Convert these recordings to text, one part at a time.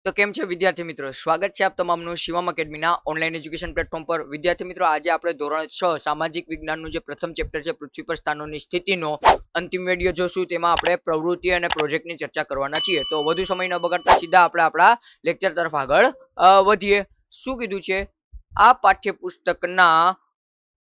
તો કેમ છે વિદ્યાર્થી મિત્રો, સ્વાગત છે આપ તમામનું શિવમ એકેડમીના ઓનલાઈન એજ્યુકેશન પ્લેટફોર્મ પર. વિદ્યાર્થી મિત્રો, આજે આપણે ધોરણ 6 સામાજિક વિજ્ઞાનનું જે પ્રથમ ચેપ્ટર છે પૃથ્વી પર સ્થાનોની સ્થિતિનો અંતિમ વિડીયો જોશું. તેમાં આપણે પ્રવૃત્તિ અને પ્રોજેક્ટની ચર્ચા કરવાના છીએ. તો વધુ સમય ન બગાડતા સીધા આપણે આપણા લેક્ચર તરફ આગળ વધીએ. શું કીધું છે? આ પાઠ્યપુસ્તકના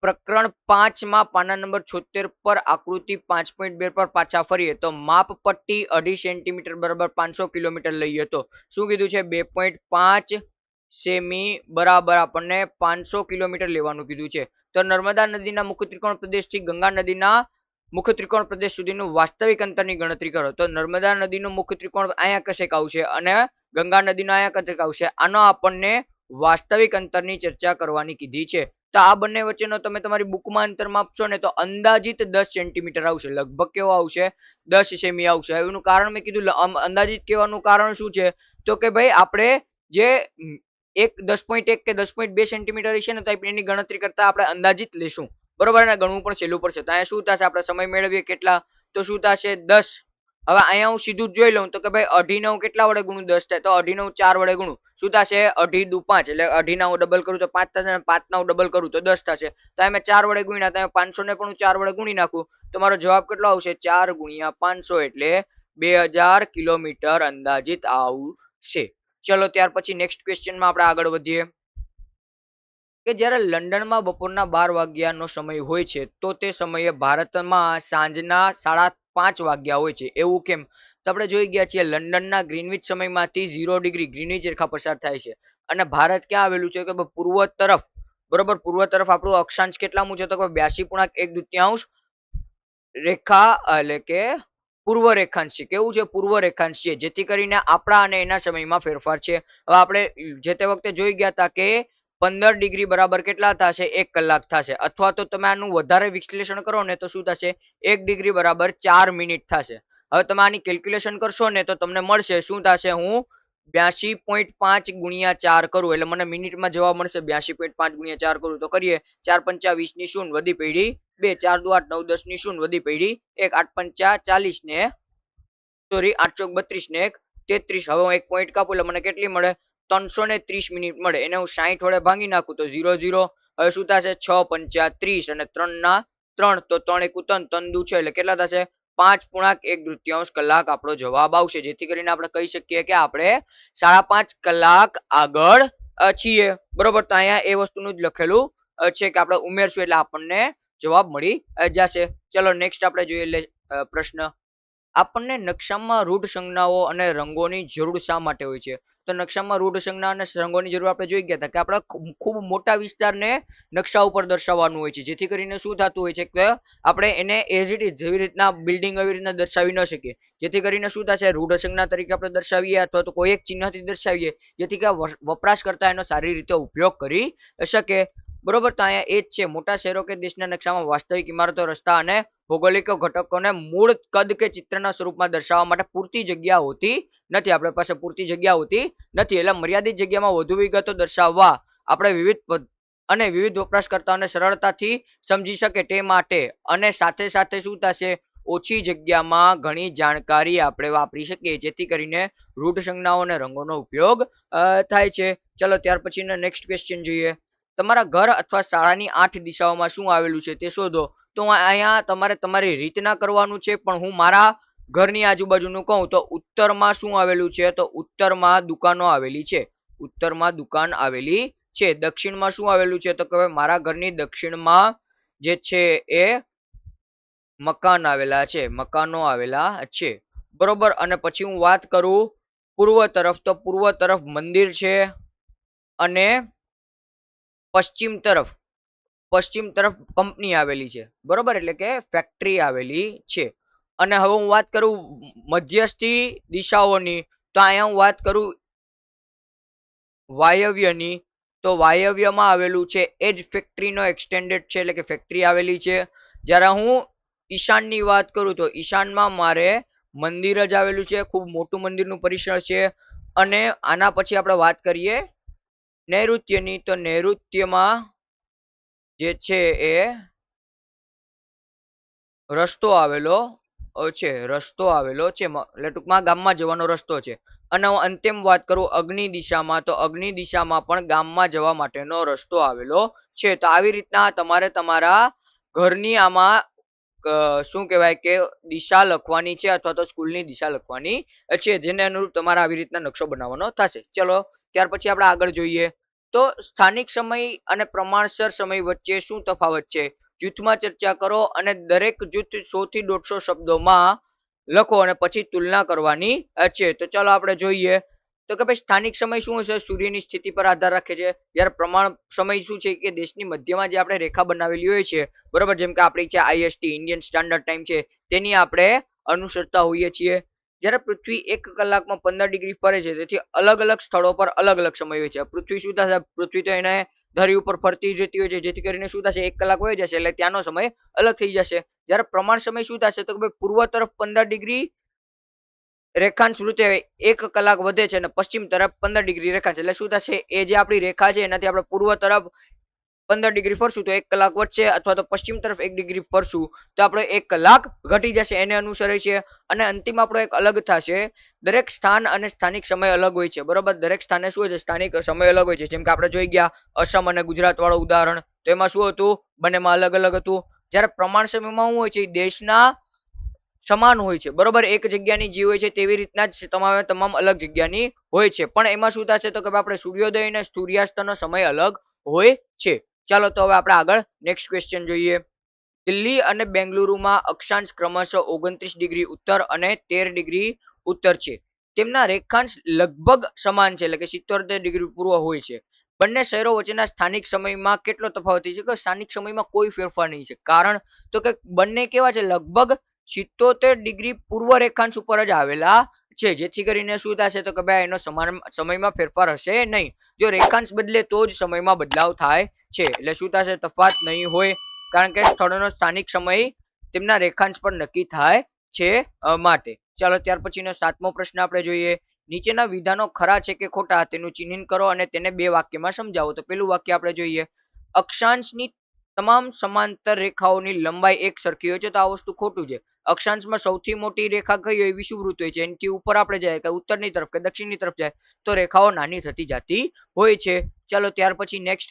પ્રકરણ 5 માં પાના નંબર 76 પર આકૃતિ 5.2 પર પાછા ફરીએ તો માપપટ્ટી 2.5 સેન્ટીમીટર બરાબર 500 કિલોમીટર લઈએ તો શું કીધું છે? 2.5 સેમી બરાબર આપણને 500 કિલોમીટર લેવાનું કીધું છે. તો નર્મદા નદીના મુખ્ય ત્રિકોણ પ્રદેશથી ગંગા નદીના મુખ્ય ત્રિકોણ પ્રદેશ સુધીનું વાસ્તવિક અંતરની ગણતરી કરો. તો નર્મદા નદીનું મુખ્ય ત્રિકોણ અહીંયા કશેક આવશે અને ગંગા નદીનો અહીંયા કશેક આવશે. આનો આપણને વાસ્તવિક અંતરની ચર્ચા કરવાની કીધી છે. તો આ બંને વચ્ચેનો તમે તમારી બુકમાં અંતર માપશો ને તો અંદાજિત 10 સેન્ટીમીટર આવશે. લગભગ કેવો આવશે? 10 સેમી આવશે. એનું કારણ મેં કીધું, અંદાજિત કહેવાનું કારણ શું છે? તો કે ભાઈ આપણે જે 10.1 કે 10.2 સેન્ટીમીટર છે ને તો એની ગણતરી કરતા આપણે અંદાજિત લેશું, બરોબર ને? ગણવું પણ સહેલું પડશે. તો અહીંયા શું થશે? આપણે સમય મેળવીએ કેટલા, તો શું થશે? 10. હવે અહીંયા હું સીધું જ જોઈ લઉં તો કે ભાઈ 2.5 કેટલા વડે ગુણું 10 થાય? તો 2.5 4 વડે ગુણું શું થશે? 2 દુ 5 એટલે 2.5 હું ડબલ કરું તો 5 થશે, અને 5 ના હું ડબલ કરું તો 10 થશે. તો મેં 4 વડે ગુણ્યા, તો 500 ને પણ હું 4 વડે ગુણી નાખું તો મારો જવાબ કેટલો આવશે? 4 ગુણ્યા 500 એટલે 2000 કિલોમીટર અંદાજિત આવશે. ચલો ત્યાર પછી નેક્સ્ટ ક્વેશ્ચનમાં આપણે આગળ વધીએ કે જ્યારે લંડનમાં બપોરના 12 વાગ્યાનો સમય હોય છે તો તે સમયે ભારતમાં સાંજના 5:30 વાગ્યા હોય છે, એવું કેમ? તો આપણે જોઈ ગયા છીએ લંડનના ગ્રીનવિચ સમયમાંથી 0 ડિગ્રી ગ્રીનવિચ રેખા પસાર થાય છે અને ભારત ક્યાં આવેલું છે? કે પૂર્વ તરફ, બરોબર. પૂર્વ તરફ આપણું અક્ષાંશ કેટલામું છે? તો 82.1 રેખા એટલે કે પૂર્વ રેખાંશ છે. કેવું છે? પૂર્વ રેખાંશ છે, જેથી કરીને આપણા અને એના સમયમાં ફેરફાર છે. હવે આપણે જે તે વખતે જોઈ ગયા હતા કે 15 ડિગ્રી બરાબર કેટલા થશે? 1 કલાક થશે. અથવા તો તમે આનું વધારે વિશ્લેષણ કરો ને તો શું થશે? 1 ડિગ્રી બરાબર 4 મિનિટ થશે. હવે તમે આની કેલ્ક્યુલેશન કરશો ને તો તમને મળશે શું થશે? હું 82.5 ગુણ્યા 4 કરું એટલે મને મિનિટમાં જવાબ મળશે. 82.5 ગુણ્યા 4 કરું તો કરીએ. 4 પંચા 20 ની શૂન્ય વધી પડી 2, 4 દુ 8 9 10 ની શૂન્ય વધી પડી 1, 8 પંચા 40 ને સોરી 8 ચોક 32 ને 1 33. હવે હું એક પોઈન્ટ કાપું એટલે મને કેટલી મળે? 330 મિનિટ મળે. એને હું 60 વડે ભાંગી નાખું તો 0 0. હવે શું થશે? 6 પંચા 30 અને 3 ના 3 તો 3 એકુ 3, 3 દુ છે એટલે કેટલા થશે? 5.1 કલાક આપણો જવાબ આવશે. જેથી કરીને આપણે કહી શકીએ કે આપણે 5.5 કલાક આગળ છીએ, બરોબર. તો અહીંયા એ વસ્તુનું જ લખેલું છે કે આપણે ઉમેરશું એટલે આપણને જવાબ મળી જશે. ચલો નેક્સ્ટ આપણે જોઈએ પ્રશ્ન. આપણને નકશામાં રૂઢ સંજ્ઞાઓ અને રંગોની જરૂર શા માટે હોય છે? તો નકશામાં રૂઢ સંજ્ઞા અને રંગોની જરૂર આપણે જોઈ ગયા હતા કે આપણે ખૂબ મોટા વિસ્તારને નકશા ઉપર દર્શાવવાનું હોય છે, જેથી કરીને શું થતું હોય છે કે આપણે એને એઝ ઇટ ઇઝ જેવી રીતના બિલ્ડિંગ એવી રીતના દર્શાવી ન શકીએ. જેથી કરીને શું થશે? રૂઢ સંજ્ઞા તરીકે આપણે દર્શાવીએ અથવા તો કોઈ એક ચિહ્નથી દર્શાવીએ જેથી કે વપરાશકર્તા એનો સારી રીતે ઉપયોગ કરી શકે, બરોબર. તો અહીંયા એ જ છે. મોટા શહેરો કે દેશના નકશામાં વાસ્તવિક ઇમારતો, રસ્તા અને ભૌગોલિક ઘટકોને મૂળ કદ કે ચિત્રના સ્વરૂપમાં દર્શાવવા માટે પૂરતી જગ્યા હોતી નથી. આપણી પાસે પૂરતી જગ્યા હોતી નથી, એટલે મર્યાદિત જગ્યામાં વધુ વિગતો દર્શાવવા આપણે વિવિધ વપરાશકર્તાઓને સરળતાથી સમજી શકે તે માટે અને સાથે સાથે શું થશે? ઓછી જગ્યામાં ઘણી જાણકારી આપણે વાપરી શકીએ, જેથી કરીને રૂઢ સંજ્ઞાઓ અને રંગોનો ઉપયોગ થાય છે. ચલો ત્યાર પછીનો નેક્સ્ટ ક્વેશ્ચન જોઈએ. તમારા ઘર અથવા શાળાની 8 દિશાઓમાં શું આવેલું છે તે શોધો. તો અહીંયા તમારે તમારી રીતના કરવાનું છે, પણ હું મારા ઘરની આજુબાજુનું કહું તો ઉત્તરમાં શું આવેલું છે? તો ઉત્તરમાં દુકાનો આવેલી છે. ઉત્તરમાં દુકાન આવેલી છે. દક્ષિણમાં શું આવેલું છે? તો કે મારા ઘરની દક્ષિણમાં જે છે એ મકાન આવેલા છે, મકાનો આવેલા છે, બરોબર. અને પછી હું વાત કરું પૂર્વ તરફ, તો પૂર્વ તરફ મંદિર છે અને પશ્ચિમ તરફ કંપની આવેલી છે, બરોબર. એટલે કે ફેક્ટરી આવેલી છે. અને હવે હું વાત કરું મધ્યસ્થી દિશાઓની, તો અહીંયા હું વાત કરું વાયવ્યની, તો વાયવ્યમાં આવેલું છે એ જ ફેક્ટરીનો એક્સટેન્ડેડ છે, એટલે કે ફેક્ટરી આવેલી છે. જ્યારે હું ઈશાનની વાત કરું તો ઈશાનમાં મારે મંદિર જ આવેલું છે, ખૂબ મોટું મંદિરનું પરિસર છે. અને આના પછી આપણે વાત કરીએ નૈઋત્યની, તો નૈઋત્યમાં જે છે એ રસ્તો આવેલો છે, એટલે ટૂંકમાં ગામમાં જવાનો રસ્તો છે. અને હું અંતિમ વાત કરું અગ્નિ દિશામાં, તો અગ્નિ દિશામાં પણ ગામમાં જવા માટેનો રસ્તો આવેલો છે. તો આવી રીતના તમારે તમારા ઘરની આમાં શું કહેવાય કે દિશા લખવાની છે અથવા તો સ્કૂલની દિશા લખવાની છે, જેને અનુરૂપ તમારે આવી રીતના નકશો બનાવવાનો થશે. ચલો ત્યાર પછી આપણે આગળ જોઈએ. તો સ્થાનિક સમય અને પ્રમાણસર સમય વચ્ચે શું તફાવત છે? જૂથમાં ચર્ચા કરો અને દરેક જૂથ 100 થી 150 શબ્દોમાં લખો અને પછી તુલના કરવાની છે. તો ચાલો આપણે જોઈએ. તો કે ભાઈ સ્થાનિક સમય શું હશે? સૂર્યની સ્થિતિ પર આધાર રાખે છે. જ્યારે પ્રમાણ સમય શું છે કે દેશની મધ્યમાં જે આપણે રેખા બનાવેલી હોય છે, બરોબર, જેમ કે આપણી છે આઈએસટી ઇન્ડિયન સ્ટાન્ડર્ડ ટાઈમ છે, તેની આપણે અનુસરતા હોઈએ છીએ. જ્યારે પૃથ્વી 1 કલાકમાં 15 ડિગ્રી ફરે છે, તેથી અલગ અલગ સ્થળો પર અલગ અલગ સમય હોય છે. પૃથ્વી શું થશે? પૃથ્વી તો એને ધરી ઉપર ફરતી જતી હોય છે, જેથી કરીને શું થશે? 1 કલાક વહી જશે એટલે ત્યાંનો સમય અલગ થઈ જશે. જ્યારે પ્રમાણ સમય શું થશે? તો કે ભાઈ પૂર્વ તરફ 15 ડિગ્રી રેખાંશ વૃત્તે 1 કલાક વધે છે અને પશ્ચિમ તરફ 15 ડિગ્રી રેખાંશ, એટલે શું થશે? એ જે આપણી રેખા છે એનાથી આપણે પૂર્વ તરફ 15 ડિગ્રી ફરશું તો 1 કલાક વધશે, અથવા તો પશ્ચિમ તરફ 1 ડિગ્રી ફરશું તો આપણે 1 કલાક ઘટી જશે, એને અનુસરે છે. અને અંતિમ આપણો એક અલગ થશે. દરેક સ્થાન અને સ્થાનિક સમય અલગ હોય છે, બરોબર. દરેક સ્થાને શું હોય છે? સ્થાનિક સમય અલગ હોય છે. જેમ કે આપણે જોઈ ગયા અસમ અને ગુજરાત વાળું ઉદાહરણ, તો એમાં શું હતું? બંનેમાં અલગ અલગ હતું. જ્યારે પ્રમાણ સમયમાં શું હોય છે? દેશના સમાન હોય છે, બરોબર. એક જગ્યાની જે હોય છે તેવી રીતના જ તમામ અલગ જગ્યાની હોય છે. પણ એમાં શું થશે? તો કે આપણે સૂર્યોદય અને સૂર્યાસ્તનો સમય અલગ હોય છે. ચાલો તો હવે આપણે આગળ નેક્સ્ટ ક્વેશ્ચન જોઈએ. દિલ્હી અને બેંગલુરુમાં અક્ષાંશ ક્રમશઃ 29 ડિગ્રી ઉત્તર અને 13 ડિગ્રી ઉત્તર છે. તેમના રેખાંશ લગભગ સમાન છે, એટલે કે 77 ડિગ્રી પૂર્વ હોય છે. બંને શહેરો વચ્ચેના સ્થાનિક સમયમાં કેટલો તફાવત છે? કે સ્થાનિક સમયમાં કોઈ ફેરફાર નહીં છે. કારણ તો કે બંને કેવા છે? લગભગ 77 ડિગ્રી પૂર્વ રેખાંશ ઉપર જ આવેલા છે, જેથી કરીને શું થશે? તો કે ભાઈ એનો સમાન સમયમાં ફેરફાર હશે નહીં. જો રેખાંશ બદલે તો જ સમયમાં બદલાવ થાય છે, એટલે શું થશે? તફાવત નહીં હોય, કારણ કે સ્થળોનો સ્થાનિક સમય તેમના રેખાંશ પર નક્કી થાય છે માટે. ચાલો ત્યાર પછીનો 7મો પ્રશ્ન આપણે જોઈએ. નીચેના વિધાનો ખરા છે કે ખોટા? તેનું ચિહ્નિત કરો અને તેને 2 વાક્યમાં સમજાવો. તો પેલું વાક્ય આપણે જોઈએ. અક્ષાંશની તમામ સમાંતર રેખાઓની લંબાઈ એક સરખી હોય છે, તો આ વસ્તુ ખોટું છે. અક્ષાંશમાં સૌથી મોટી રેખા કઈ હોય? વિષુવવૃત્ત હોય છે. એનાથી ઉપર આપણે જાય કે ઉત્તરની તરફ કે દક્ષિણની તરફ જાય તો રેખાઓ નાની થતી જતી હોય છે. ચાલો ત્યાર પછી નેક્સ્ટ.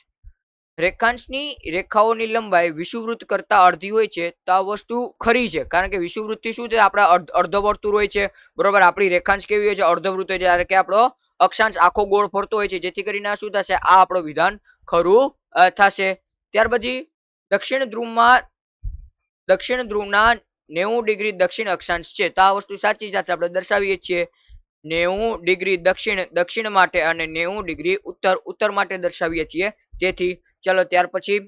રેખાંશની રેખાઓની લંબાઈ વિષુવવૃત્ત કરતા અડધી હોય છે, તો આ વસ્તુ ખરી છે. કારણ કે વિષુવવૃત્તથી શું છે? આપણા અર્ધવર્તુળ હોય છે, બરોબર. આપણી રેખાંશ કેવી હોય છે? અર્ધવૃત્ત હોય છે. જ્યારે કે આપણો અક્ષાંશ આખો ગોળ ફરતો હોય છે, જેથી કરીને આ શું થશે? આ આપણું વિધાન ખરું થશે. ત્યાર પછી દક્ષિણ ધ્રુવના 90 ડિગ્રી દક્ષિણ અક્ષાંશ છે, તો આ વસ્તુ સાચી સાથે આપણે દર્શાવીએ છીએ. 90 ડિગ્રી દક્ષિણ માટે અને 90 ડિગ્રી ઉત્તર માટે દર્શાવીએ છીએ. તેથી ચાલો ત્યાર પછી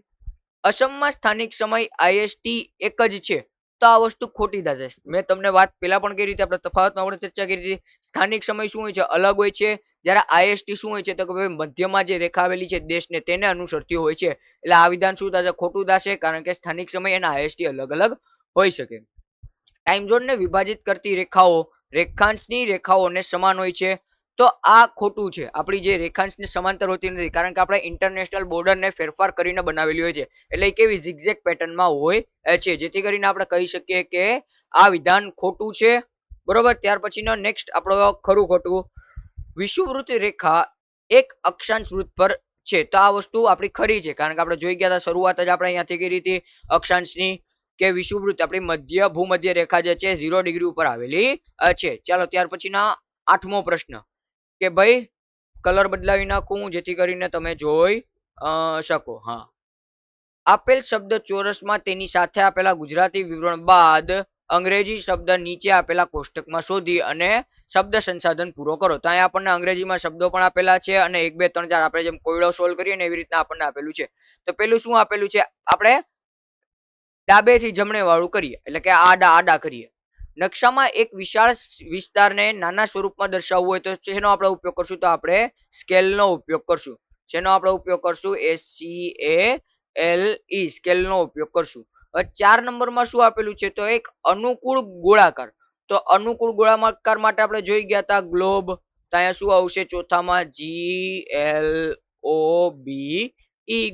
અસમમાં સ્થાનિક સમય આઈએસટી એક જ છે, તો આ વસ્તુ ખોટી થશે. મેં તમને વાત પેલા પણ કરી રીતે આપણે તફાવતમાં આપણે ચર્ચા કરી હતી. સ્થાનિક સમય શું હોય છે? અલગ હોય છે. જ્યારે આઈએસટી શું હોય છે? તો કે ભાઈ મધ્યમાં જે રેખા આવેલી છે દેશને, તેને અનુસરતી હોય છે. એટલે આ વિધાન શું થશે? ખોટું થશે, કારણ કે સ્થાનિક સમય અને આઈએસટી અલગ અલગ હોઈ શકે. ટાઈમ ઝોનને વિભાજિત કરતી રેખાઓ રેખાંશની રેખાઓને સમાન હોય છે, તો આ ખોટું છે. આપણી જે રેખાંશને સમાંતર હોતી નથી, કારણ કે આપણે ઇન્ટરનેશનલ બોર્ડરને ફેરફાર કરીને બનાવેલી હોય છે, એટલે કેવી ઝિગઝેગ પેટર્નમાં હોય છે, જેથી કરીને આપણે કહી શકીએ કે આ વિધાન ખોટું છે, બરોબર. ત્યાર પછીનો નેક્સ્ટ આપણો ખરું ખોટું. વિષુવવૃત્ત રેખા એક અક્ષાંશ વૃત્ત પર છે, તો આ વસ્તુ આપણી ખરી છે, કારણ કે આપણે જોઈ ગયા હતા શરૂઆત જ આપણે અહીંયાથી કરી હતી અક્ષાંશની, કે વિષુવવૃત્ત આપણી ભૂમધ્ય રેખા જે છે 0 ડિગ્રી ઉપર આવેલી છે. ચાલો ત્યાર પછીના 8મો પ્રશ્ન, કે ભાઈ કલર બદલાવી નાખું જેથી કરીને તમે જોઈ શકો. હા, આપેલ શબ્દ ચોરસમાં તેની સાથે આપેલા ગુજરાતી વિવરણ બાદ અંગ્રેજી શબ્દ નીચે આપેલા કોષ્ટકમાં શોધી અને શબ્દ સંસાધન પૂરો કરો. તો અહીંયા આપણને અંગ્રેજીમાં શબ્દો પણ આપેલા છે અને 1 2 3 4 આપણે જેમ કોયડો સોલ્વ કરીએ ને એવી રીતના આપણને આપેલું છે. તો પેલું શું આપેલું છે? આપણે ડાબેથી જમણે વાળું કરીએ, એટલે કે આડા કરીએ. નકશામાં એક વિશાળ વિસ્તારને નાના સ્વરૂપમાં દર્શાવવું હોય તો શેનો આપણે ઉપયોગ કરશું? તો આપણે સ્કેલનો ઉપયોગ કરશું. શેનો આપણે ઉપયોગ કરશું? SCALE, સ્કેલનો ઉપયોગ કરશું. હવે 4 નંબરમાં શું આપેલું છે? તો એક અનુકૂળ ગોળાકાર. તો અનુકૂળ ગોળાકાર માટે આપણે જોઈ ગયા હતા ગ્લોબ. તો અહીંયા શું આવશે? ચોથામાં GLOBE,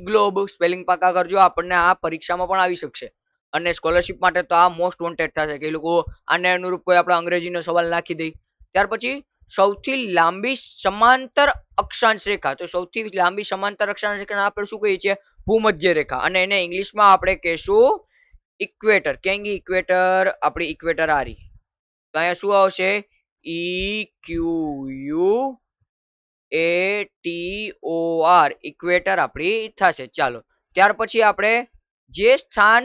ગ્લોબ. સ્પેલિંગ પાકા કરજો, આપણને આ પરીક્ષામાં પણ આવી શકશે. અને સ્કોલરશિપ માટે તો આ મોસ્ટ વોન્ટેડ થશે કે એ લોકો આને અનુરૂપ કોઈ આપણે અંગ્રેજીનો સવાલ નાખી દે. ત્યાર પછી સૌથી લાંબી સમાંતર અક્ષાંશ રેખા. તો સૌથી લાંબી સમાંતર અક્ષાંશ રેખાને આપણે શું કહીએ છીએ? ભૂમધ્ય રેખા. અને એને ઇંગ્લિશમાં આપણે કહીશું ઇક્વેટર. કેંગી ઇક્વેટર, આપણી ઇક્વેટર આ રહી. તો અહીંયા શું આવશે? EQUATOR ઇક્વેટર આપણી થશે. ચાલો, ત્યાર પછી આપણે જે સ્થાન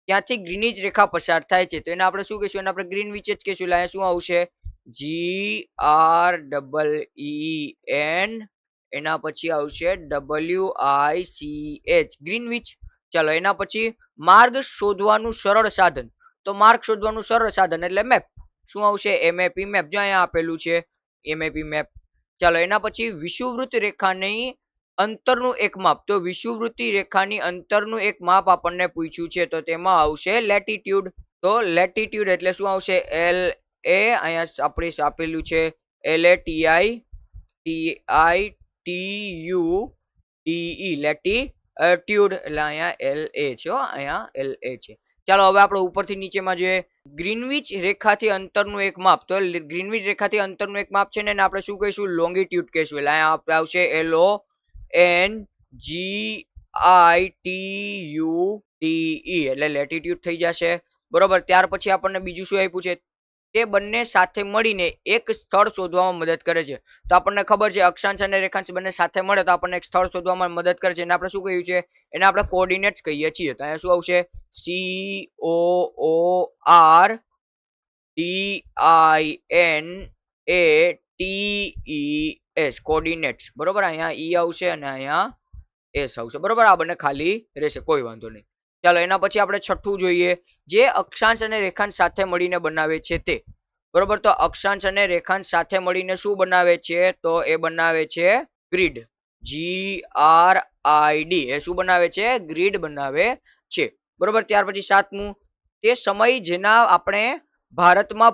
ત્યાંથી ગ્રીનિચ રેખા પસાર થાય છે તો એને આપણે શું કહીશું? એને આપણે ગ્રીનવિચ જ કહીશું. એટલે અહીંયા શું આવશે? GREEN, એના પછી આવશે WICH, ગ્રીનવિચ. ચાલો, એના પછી માર્ગ શોધવાનું સરળ સાધન. તો માર્ગ શોધવાનું સરળ સાધન એટલે મેપ. શું આવશે? MAP, map. જો અહીંયા આપેલું છે MAP મેપ. ચાલો, એના પછી વિષુવવૃત્ત રેખાની અંતરનું એક માપ. તો વિષુવવૃત્ત રેખાની અંતરનું એક માપ આપણને પૂછ્યું છે તો તેમાં આવશે લેટિટ્યુડ. તો લેટિટ્યુડ એટલે શું આવશે? LA, અહીંયા આપણે આપેલું છે LATITUDE, લેટિટ્યુડ. એટલે અહીંયા LA છે, અહીંયા LA છે. ચાલો, હવે આપણે ઉપરથી નીચેમાં જોઈએ. ગ્રીનવિચ રેખાથી અંતરનું એક માપ. તો ગ્રીનવિચ રેખાથી અંતરનું એક માપ છે ને એને આપણે શું કહીશું? લોંગિટ્યુડ કહીશું. એટલે અહીંયા આપણે આવશે LONGITUDE, એટલે લેટિટ્યુડ થઈ જશે. બરોબર. ત્યાર પછી આપણને બીજું શું આપ્યું છે? તે બંને સાથે મળીને એક સ્થળ શોધવામાં મદદ કરે છે. તો આપણને ખબર છે અક્ષાંશ અને રેખાંશ બંને સાથે મળે તો આપણને એક સ્થળ શોધવામાં મદદ કરે છે. એને આપણે શું કહ્યું છે? એને આપણે કોઓર્ડિનેટ્સ કહીએ છીએ. તો અહીંયા શું આવશે? COORDINATES, coordinates. બરોબર. અહીંયા E આવશે અને અહીંયા S આવશે. બરોબર. આ બંને ખાલી રહેશે, કોઈ વાંધો નહીં. ચાલો, એના પછી આપણે છઠ્ઠું જોઈએ. જે અક્ષાંશ અને રેખાંશ સાથે મળીને બનાવે છે તે. બરોબર. તો અક્ષાંશ અને રેખાંશ સાથે મળીને શું બનાવે છે? તો એ બનાવે છે ગ્રીડ. GRID, એ શું બનાવે છે? ગ્રીડ બનાવે છે. બરોબર. ત્યાર પછી સાતમું, તે સમય જેના આપણે ભારતમાં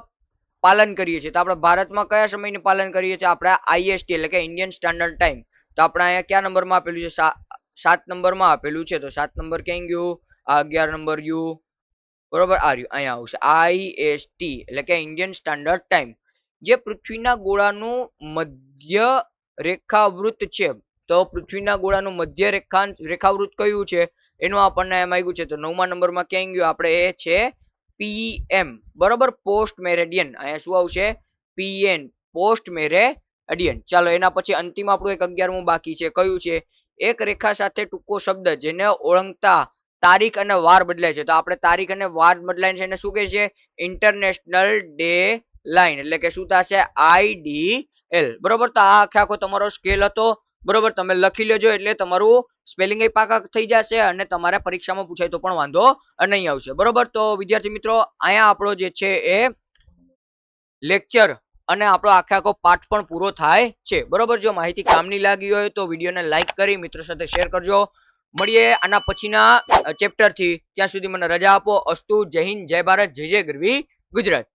પાલન કરીએ છીએ. તો આપણે ભારતમાં કયા સમયનું પાલન કરીએ છીએ? આપણે IST એટલે કે ઇન્ડિયન સ્ટાન્ડર્ડ ટાઈમ. તો આપણે અહીંયા કયા નંબરમાં આપેલું છે? 7 નંબરમાં આપેલું છે. તો 7 નંબર ક્યાં ગયું? આ 11 નંબર યુ. બરોબર. આ રહ્યું, અહીંયા આવશે IST એટલે કે ઇન્ડિયન સ્ટાન્ડર્ડ ટાઈમ. જે પૃથ્વીના ગોળાનું મધ્ય રેખાવૃત્ત છે. તો પૃથ્વીના ગોળાનું મધ્ય રેખાવૃત્ત કયું છે એનું આપણને એમ આવ્યું છે. તો 9મા નંબરમાં ક્યાં ગયું? આપણે એ છે PM. બરોબર. Post meridian. અહીંયા શું આવશે? PN, post meridian. ચાલો, એના પછી અંતિમ આપણું એક 11મું બાકી છે. કયું છે? એક રેખા સાથે ટૂંકો શબ્દ જેને ઓળંગતા તારીખ અને વાર બદલાય છે. તો આપણે તારીખ અને વાર બદલાય છે એને શું કહે છે? International day line. એટલે કે શું થશે? IDL. બરોબર. તો આ આખો તમારો સ્કેલ હતો. બરોબર. તમે લખી લેજો એટલે તમારું સ્પેલિંગ એ પાકા થઈ જશે અને તમારે પરીક્ષામાં પૂછાય તો પણ વાંધો નહીં આવશે. બરોબર. તો વિદ્યાર્થી મિત્રો, અહીંયા આપણો જે છે એ લેક્ચર અને આપણો આખો પાઠ પણ પૂરો થાય છે. બરોબર. જો માહિતી કામની લાગી હોય તો વિડીયોને લાઈક કરી મિત્રો સાથે શેર કરજો. મળીએ આના પછીના ચેપ્ટરથી. ત્યાં સુધી મને રજા આપો. અસ્તુ. જય હિન્દ, જય ભારત, જય જય ગરવી ગુજરાત.